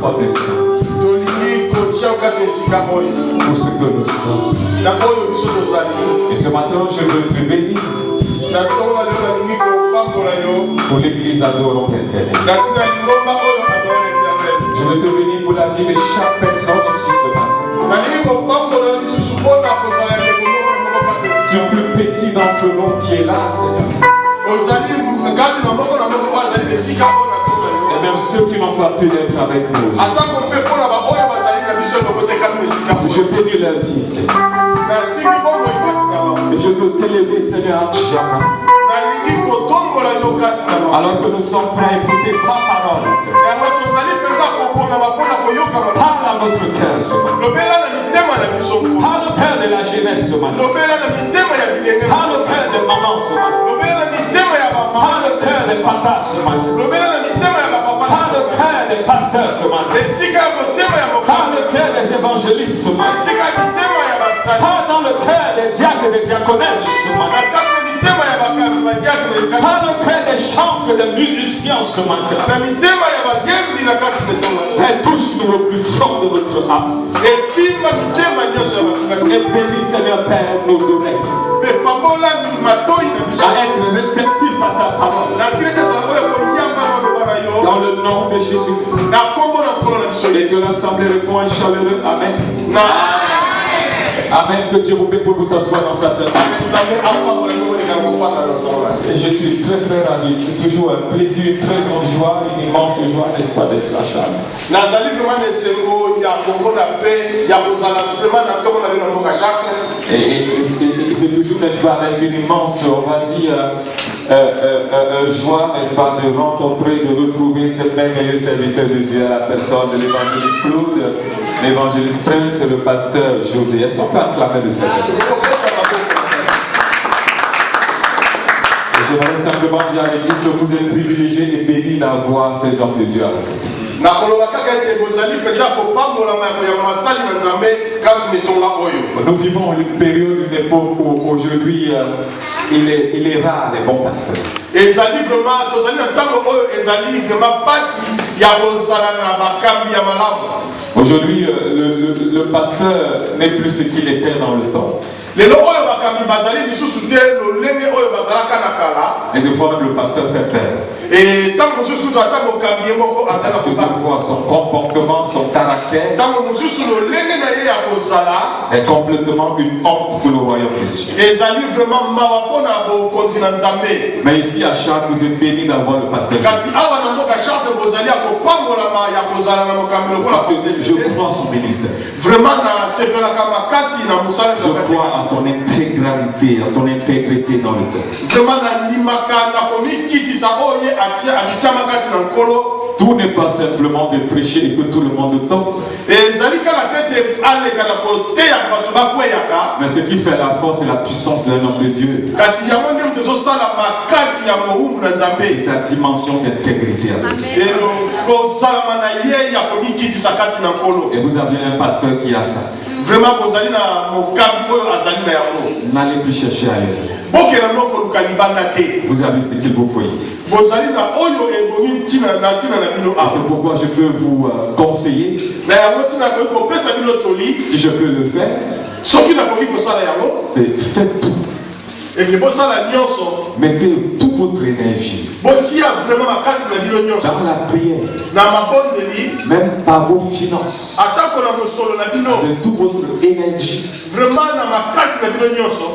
comme le sang. Pour ce que nous sommes. Et ce matin, je veux te bénir. Pour l'église adorant l'Éternel. Je veux te bénir pour la vie de chaque personne ici ce matin. Tu es le plus petit d'entre nous qui est là, Seigneur. Et même ceux qui n'ont pas pu être avec nous. Je bénis leur vie, Seigneur. Et je veux t'élever, Seigneur, à jamais. Alors que nous sommes prêts à écouter ta parole, Seigneur. Parle à notre cœur ce matin. Parle au Père de la jeunesse ce matin. Parle au Père de maman ce matin. Parle au Père de papa ce matin. Parle au Père des pasteurs ce matin. Parle au Père des évangélistes ce matin. Parle dans le Père des diacres et des diaconesses ce matin. Parle au Père des chantres et des musiciens ce matin. Et touche-nous au plus fort de notre âme. Et bénis, Seigneur Père, nos oreilles. À être réceptifs à ta parole. Dans le nom de Jésus. Et que l'assemblée répond un chaleureux Amen. Amen. Que Dieu vous bénisse pour vous asseoir dans sa sainte. Et je suis très très ravi. C'est toujours un plaisir, une très grande joie, une immense joie d'être là Charles. Et c'est toujours, n'est-ce pas, avec une immense, on va dire, joie, n'est-ce pas, de rencontrer, de retrouver ce merveilleux serviteur de Dieu à la personne de l'évangéliste Claude, l'évangéliste Prince et le pasteur José. Est-ce qu'on peut acclamer de cette Je voudrais simplement dire à l'église que vous êtes privilégiés et bénis d'avoir ces hommes de Dieu avec vous. Nous vivons une période, une époque où aujourd'hui il est rare les bons pasteurs. Aujourd'hui, le pasteur n'est plus ce qu'il était dans le temps. Et des fois, le pasteur fait peur. Parce que tu vois son comportement, son caractère est complètement une honte pour le royaume des cieux. Mais ici à Chartres, vous êtes bénis d'avoir le pasteur. Parce que je crois à son ministère. Je crois à son intégralité, à son intégrité dans le Seigneur. Tout n'est pas simplement de prêcher et que tout le monde tombe. Mais ce qui fait la force et la puissance d'un homme de Dieu, c'est sa dimension d'intégrité. Et vous avez un pasteur qui a ça. N'allez plus chercher ailleurs. Vous avez ce qu'il vous faut ici. C'est pourquoi je peux vous conseiller, si je peux le faire, c'est faites tout. Mettez toute votre énergie dans la prière, même par vos finances, de toute votre énergie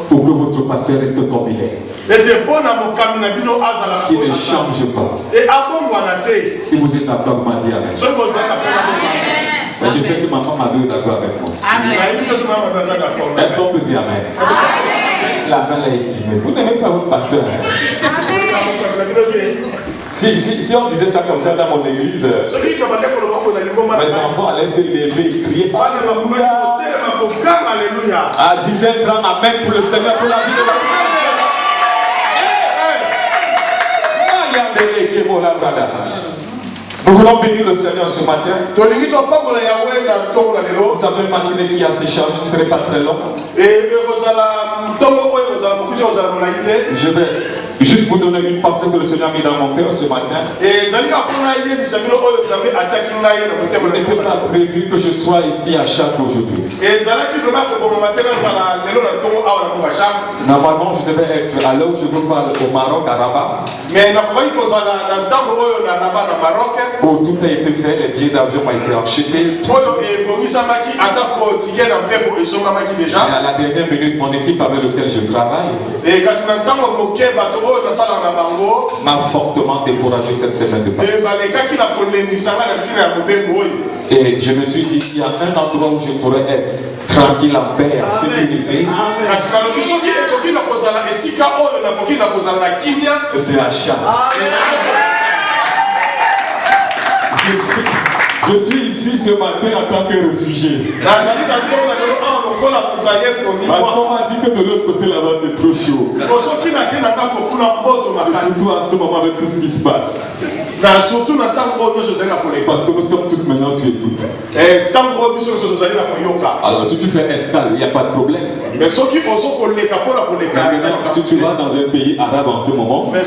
pour que votre pasteur reste populaire, qui ne change pas. Si vous êtes d'accord, vous m'avez dit amen. Mais je sais que maman m'a dit d'accord avec moi. Est-ce qu'on peut dire amen? La main est timide. Vous n'aimez pas votre pasteur. Si on disait ça comme ça dans mon église, mes enfants allaient se lever et crier Alléluia. À 10 ans, grand amen pour le Seigneur, pour la vie de la Nous voulons bénir le Seigneur ce matin. Vous avez une matinée qui est assez chargée, ce ne serait pas très long. Je vais Juste pour donner une pensée que le Seigneur a mis dans mon cœur ce matin. Il n'était pas prévu que je sois ici à chaque aujourd'hui. Normalement, je devais être à là où je vous parle au Maroc, à Rabat. Où tout a été fait, les billets d'avion ont été achetés. Et à la dernière minute, mon équipe avec laquelle je travaille m'a fortement découragé cette semaine de Pâques. Et je me suis dit, il y a un endroit où je pourrais être tranquille, en paix, en sécurité. C'est à Cham. Je suis ici ce matin en tant que réfugié. Parce qu'on m'a dit que de l'autre côté là-bas c'est trop chaud. Surtout en ce moment avec tout ce qui se passe. Parce que nous sommes tous maintenant sur écoute. Alors si tu fais escale, il n'y a pas de problème. Mais si tu vas dans un pays arabe en ce moment, et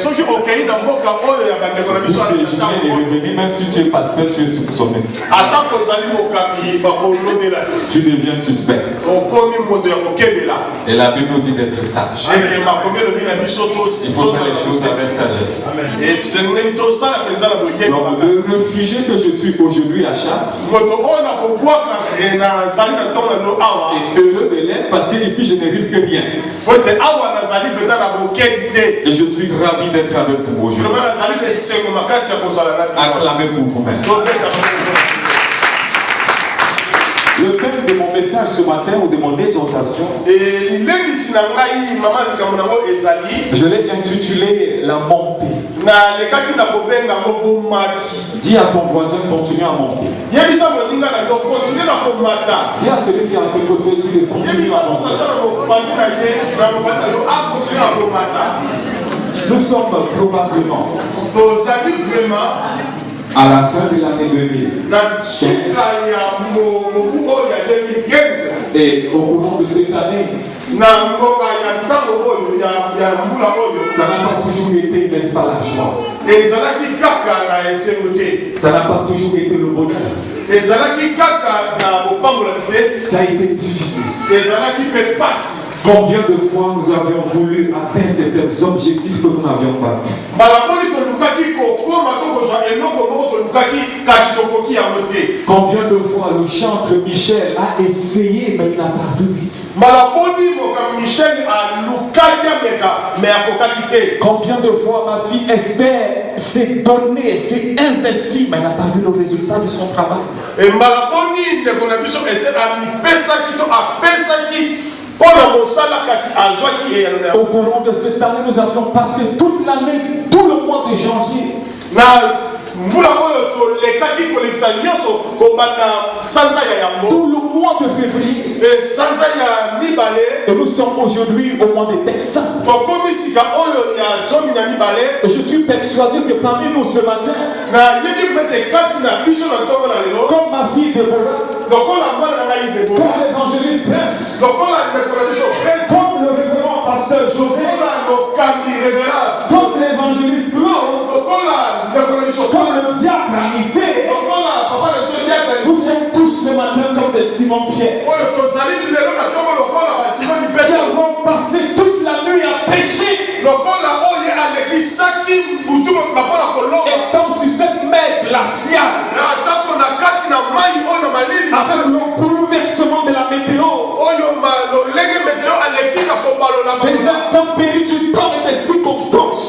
revenir, même si tu es pasteur, tu es soupçonné. Tu deviens suspect. Et la Bible nous dit d'être sage. Il faut faire les choses avec sagesse. Donc le réfugié que je suis aujourd'hui à Cham est heureux de l'être parce que ici je ne risque rien. Et je suis ravi d'être avec vous aujourd'hui. Acclamez pour vous-même. Le thème de mon message ce matin ou de mon exhortation, je l'ai intitulé La montée. Dis à ton voisin, continue à monter. Dis à celui qui est à tes côtés, dis continue à monter. Nous sommes probablement à la fin de l'année 2015. Et au cours de cette année, ça n'a pas toujours été, n'est-ce pas, la joie. Ça n'a pas toujours été le bonheur. Ça a été difficile. Combien de fois nous avions voulu atteindre certains objectifs que nous n'avions pas vu? Combien de fois le chantre Michel a essayé mais il n'a pas réussi? Combien de fois ma fille Esther s'est donnée, s'est investie mais elle n'a pas vu le résultat de son travail? Au courant de cette année, nous avions passé toute l'année, tout le mois de janvier. Tout le mois de février. Et nous sommes aujourd'hui au mois de décembre. Et je suis persuadé que parmi nous ce matin, comme ma fille Déborah, comme l'évangéliste Prince, comme le révérend pasteur José, comme l'évangéliste Claude, comme le diable Anissé, nous sommes tous ce matin comme des Simon-Pierre qui avons passé toute la nuit à pécher. Étant sur cette mer glaciale, avec le bouleversement de la météo, des intempéries du temps et des circonstances,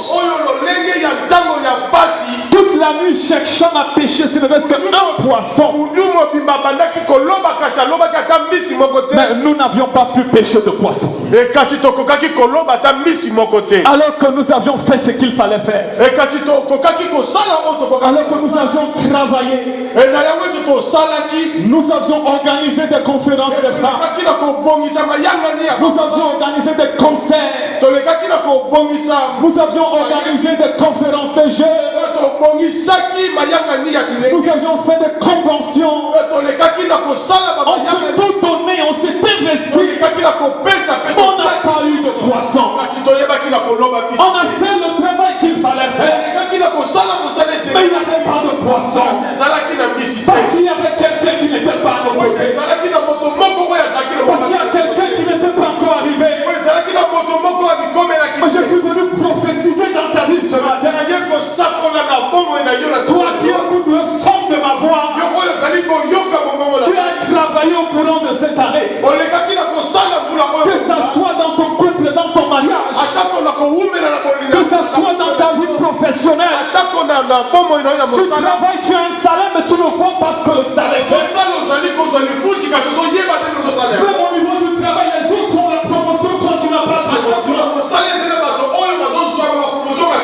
toute la nuit cherchant à pêcher, ce ne reste qu'un poisson. Mais nous n'avions pas pu pêcher de poisson. Alors que nous avions fait ce qu'il fallait faire. Alors que nous avions travaillé. Nous avions organisé des conférences de femmes. Nous avions organisé des concerts. Nous avions organisé des conférences de jeunes. Nous avions fait des conventions. On s'est tout donné, on s'est investi. On n'a pas eu de poisson. On a fait le poisson. Parce qu'il y avait quelqu'un qui n'était pas à nos côtés. Parce qu'il y a quelqu'un qui n'était pas encore arrivé. Je suis venu prophétiser dans ta vie ce matin. Toi qui écoutes le son de ma voix, tu as travaillé au courant de cette année. Que ça soit dans ton couple, dans ton mariage, que ça soit dans ta vie professionnelle. Tu travailles, tu as un salaire, mais tu ne vois pas ce que le salaire fait. Même au niveau du travail, les autres ont la promotion quand tu n'as pas de promotion.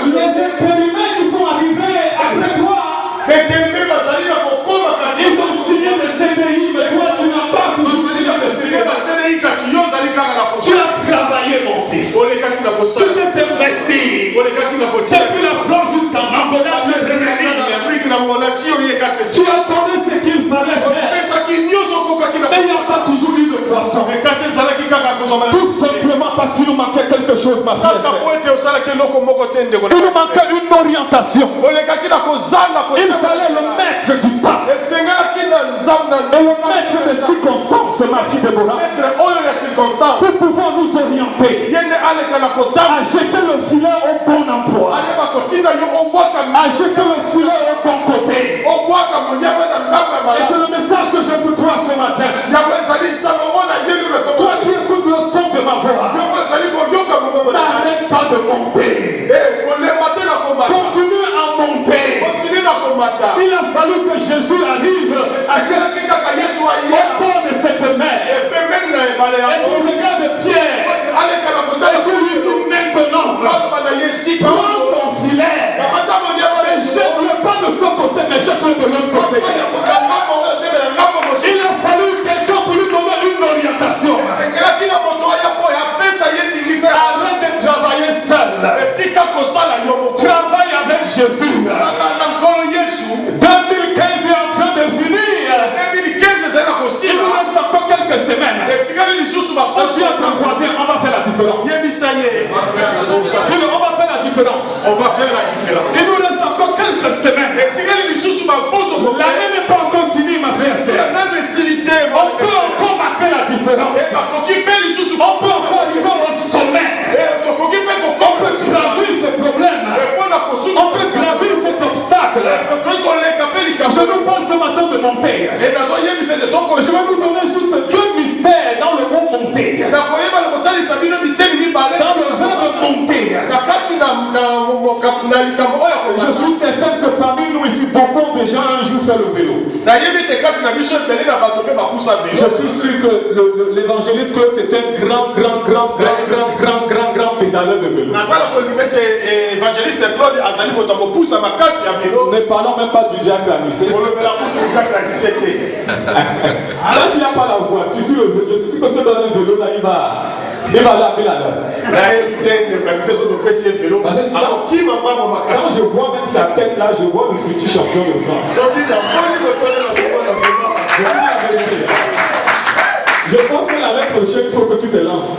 Les intérimaires qui sont arrivés après toi, ils ont signé des CDI, mais toi tu n'as pas toujours signé des CDI. Tu as travaillé, mon fils. Tu t'es investi. Depuis la plage jusqu'à Angola, tu es revenu. Tu as donné ce qu'il fallait faire. Mais il n'y a pas toujours eu de poisson. Tout simplement parce qu'il nous manquait quelque chose, ma fille. Il nous manquait une orientation. Il fallait le maître du temps. Et le maître des circonstances, ma fille Déborah. Pour pouvoir nous orienter. À jeter le filet au bon emploi. À jeter le filet au bon côté. Et c'est le message que j'ai pour toi ce matin. Toi qui écoutes le son de ma voix, n'arrête pas de monter. Continue à monter. Il a fallu que Jésus arrive à au bord de cette mer. Et qu'il regarde Pierre. Et qu'il lui dit maintenant, prends ton filet. Et jette-le pas de ce côté, mais jette-le de l'autre côté. Il a fallu quelqu'un pour lui donner une orientation. Arrête de travailler seul. Travaille avec Jésus. 2015 est en train de finir. Il nous reste encore quelques semaines. Tu as ton voisin, on va faire la différence. On va faire la différence. Il nous reste encore quelques semaines. L'année n'est pas encore finie, ma frère Esther. On peut encore marquer la différence. On peut encore arriver au sommet. On peut gravir ce problème. On peut gravir cet obstacle. Je nous parle ce matin de monter. Je vais vous donner juste deux mystères dans le mot monter. Dans le verbe monter. Je suis certain que parmi nous ici, beaucoup ont déjà un jour fait le vélo. Je suis sûr que l'évangéliste Claude c'est un grand pédaleur de vélo. Ne parlons même pas du Jack Lanissé. Là, tu n'as pas la voix. Je suis sûr que ce dans un vélo là, il va laver la dame. Quand je vois même sa tête là, je vois le futur champion de France. Je pense que l'année prochaine, il faut que tu te lances.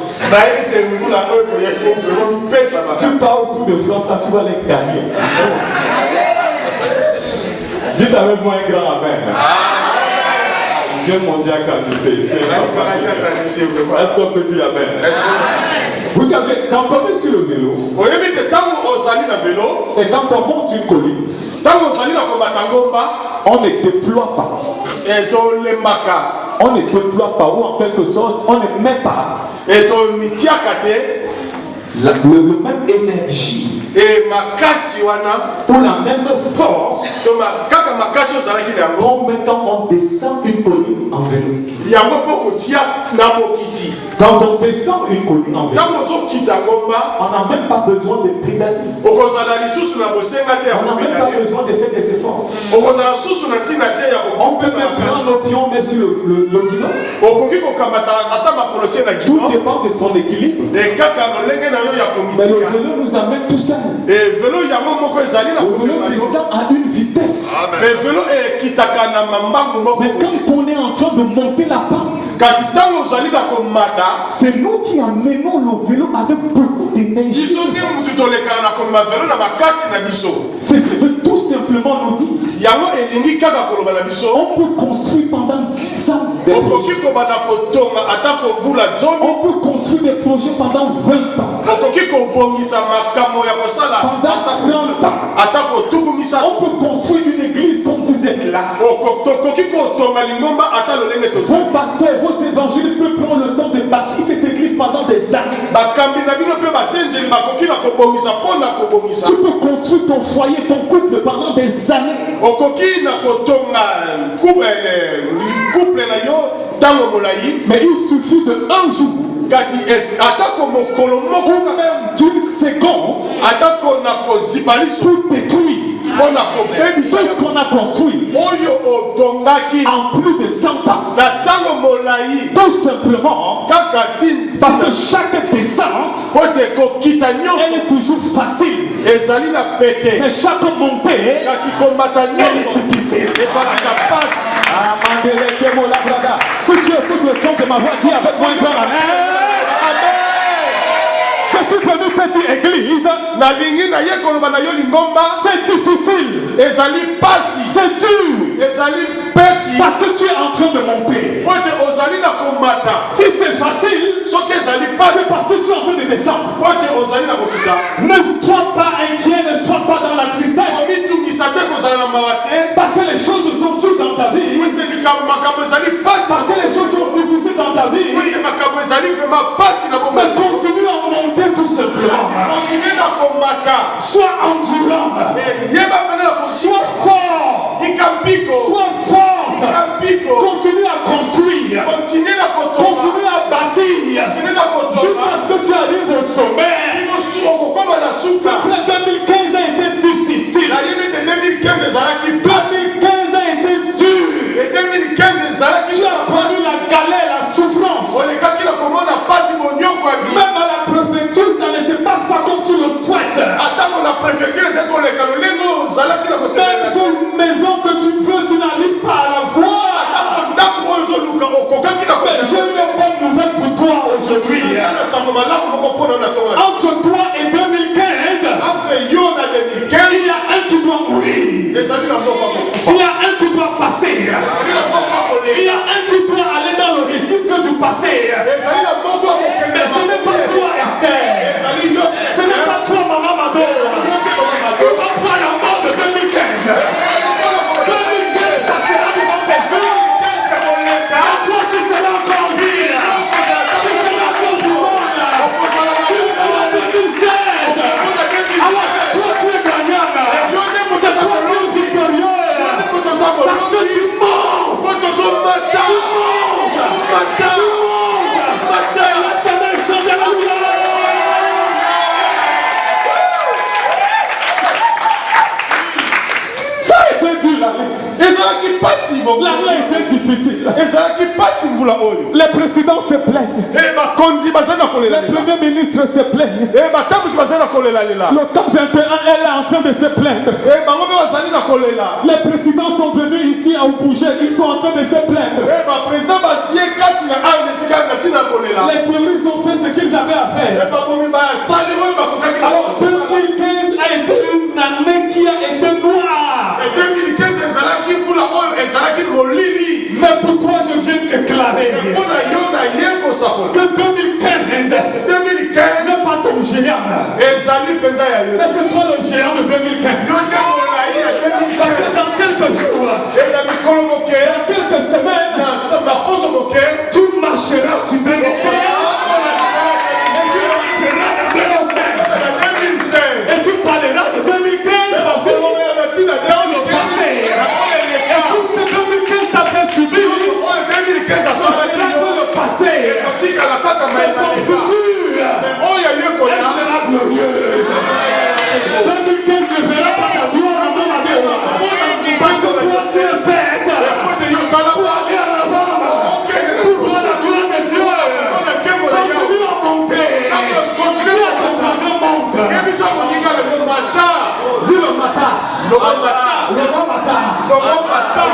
Tu pars autour de France, là, tu vas les gagner. Dites avec moi un grand amen. J'aime mon Jack Lanissé. Est-ce qu'on peut dire amen? Vous savez, quand on est sur le vélo, et quand on monte une colline, on ne déploie pas. On ne déploie pas, ou en quelque sorte, on ne met pas la même énergie. Et pour la même force, quand on descend une colline en vélo. Quand on descend une colline en vélo, on n'a même pas besoin de pédaler. On n'a même pas besoin de faire des efforts. On peut même prendre nos pions, mais sur le guidon. Tout dépend de son équilibre. Mais le vélo nous amène tout seul. Le vélo descend à une vitesse. Mais quand on est en train de monter la pente, c'est nous qui amenons le vélo avec beaucoup d'énergie. C'est tout simplement simplement nous dire on peut construire pendant 10 ans. On peut construire des projets pendant 20 ans. Pendant 30 ans. On peut construire une église comme vous êtes là. Vos pasteurs, vos évangélistes peuvent prendre le temps de bâtir cette église pendant des années. Tu peux construire ton foyer, ton couple pendant des années. Mais il suffit de un jour ou même d'une seconde pour détruire ce qu'on a construit en plus de 100 ans. Tout simplement parce que chaque descente elle est toujours facile. Mais chaque montée elle est difficile. Si tu écoutes le son de ma voix, dis avec moi encore amen. Je suis venu petite église. C'est difficile. C'est dur. Parce que tu es en train de monter. Si c'est facile, c'est parce que tu es en train de descendre. Ne sois pas inquiet, ne sois pas dans la tristesse. Parce que les choses sont dures dans ta vie. Parce que les choses sont difficiles dans ta vie. Mais continue à monter tout simplement. Sois endurant. Sois fort. Sois fort. Continue à construire. Continue à bâtir. Jusqu'à ce que tu arrives au sommet. C'est vrai, 2015 a été difficile. 2015 a été dur. Tu as connu la galère, la souffrance. Même à la préfecture, ça ne se passe pas comme tu le souhaites. Même sur une maison que tu veux, tu n'arrives pas à la voir. Mais j'ai une bonne nouvelle pour toi aujourd'hui. Entre toi et 2015, il y a un qui doit mourir. Il y a un qui doit passer. Il y a un qui doit aller dans le registre du passé. Mais ce n'est pas toi, Esther. Ce n'est pas toi, Maman Mado. Tu vas voir la mort de 2015. 2015 passera devant tes yeux. Toi, tu seras encore vie. Tu seras encore vivant. Tu seras 2016. Alors, toi, tu es gagnant. C'est toi qui es victorieux. Parce que tu montes. L'éternel chante alléluia. Ça a été dur l'année. L'année a été difficile. Les présidents se plaignent. Les premiers ministres se plaignent. Le top 21 est là en train de se plaindre. Les présidents sont venus ici à bouger. Ils sont en train de se plaindre. Les présidents ont fait ce qu'ils avaient à faire. Alors 2015 a été une année qui a été noire. Mais pour toi je viens de déclarer que 2015 n'est pas ton géant. Mais c'est toi le géant de 2015. Parce que dans quelques jours, dans quelques semaines, tu marcheras sur 2015. Et tu parleras de 2015 dans le passé. Et tout ce que 2015 t'a fait subir, ça sera que le passé. Mais ton futur, elle sera glorieuse. 2015 ne verra pas ta gloire dans la vie. Parce que toi tu es faite pour aller à l'avant, pour voir la gloire de Dieu. Continue à monter. Continue à ton troisième monte. Dis le matin. Le bon matin. Le bon matin.